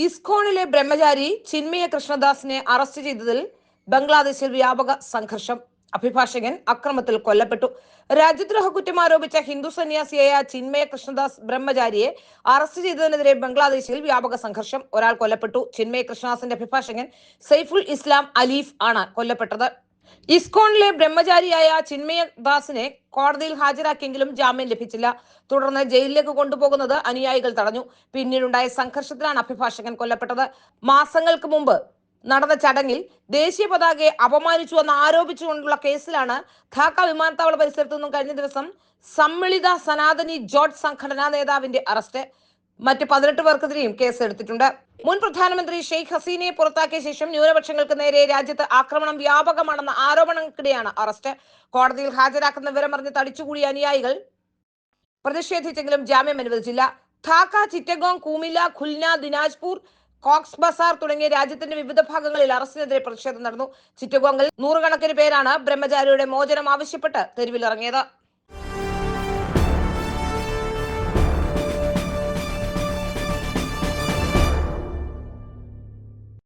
ഇസ്കോണിലെ ബ്രഹ്മചാരി Chinmaya കൃഷ്ണദാസിനെ arrest ചെയ്തതിൽ ബംഗ്ലാദേശിൽ വ്യാപക സംഘർഷം. അഭിഭാഷകൻ അക്രമത്തിൽ കൊല്ലപ്പെട്ടു. രാജ്യദ്രോഹ കുറ്റം ആരോപിച്ച ഹിന്ദു സന്യാസിയായ ചിന്മയ കൃഷ്ണദാസ് ബ്രഹ്മചാരിയെ അറസ്റ്റ് ചെയ്തതിനെതിരെ ബംഗ്ലാദേശിൽ വ്യാപക സംഘർഷം. ഒരാൾ കൊല്ലപ്പെട്ടു. ചിന്മയ കൃഷ്ണദാസിന്റെ അഭിഭാഷകൻ സൈഫുൽ ഇസ്ലാം അലീഫ് ആണ് കൊല്ലപ്പെട്ടത്. ഇസ്കോണിലെ ബ്രഹ്മചാരിയായ ചിന്മയ ദാസിനെ കോടതിയിൽ ഹാജരാക്കിയെങ്കിലും ജാമ്യം ലഭിച്ചില്ല. തുടർന്ന് ജയിലിലേക്ക് കൊണ്ടുപോകുന്നത് അനുയായികൾ തടഞ്ഞു. പിന്നീടുണ്ടായ സംഘർഷത്തിലാണ് അഭിഭാഷകൻ കൊല്ലപ്പെട്ടത്. മാസങ്ങൾക്ക് മുമ്പ് നടന്ന ചടങ്ങിൽ ദേശീയ പതാകയെ അപമാനിച്ചുവെന്ന് ആരോപിച്ചുകൊണ്ടുള്ള കേസിലാണ് ധാക്ക വിമാനത്താവള പരിസരത്തു നിന്നും കഴിഞ്ഞ ദിവസം സമ്മിളിത സനാതനി ജോട്ട് സംഘടനാ നേതാവിന്റെ അറസ്റ്റ്. മറ്റ് 18 പേർക്കെതിരെയും കേസെടുത്തിട്ടുണ്ട്. മുൻ പ്രധാനമന്ത്രി ഷെയ്ഖ് ഹസീനയെ പുറത്താക്കിയ ശേഷം ന്യൂനപക്ഷങ്ങൾക്ക് നേരെ രാജ്യത്ത് ആക്രമണം വ്യാപകമാണെന്ന ആരോപണങ്ങൾക്കിടെയാണ് അറസ്റ്റ്. കോടതിയിൽ ഹാജരാക്കുന്ന വിവരമറിഞ്ഞ് തടിച്ചുകൂടിയ അനുയായികൾ പ്രതിഷേധിച്ചെങ്കിലും ജാമ്യം അനുവദിച്ചില്ല. ധാക്ക, ചിറ്റഗോങ്, കൂമില്ല, ഖുൽന, ദിനാജ്പൂർ, കോക്സ് ബസാർ തുടങ്ങിയ രാജ്യത്തിന്റെ വിവിധ ഭാഗങ്ങളിൽ അറസ്റ്റിനെതിരെ പ്രതിഷേധം നടന്നു. ചിറ്റഗോങ്ങിൽ നൂറുകണക്കിന് പേരാണ് ബ്രഹ്മചാരിയുടെ മോചനം ആവശ്യപ്പെട്ട് തെരുവിലിറങ്ങിയത്.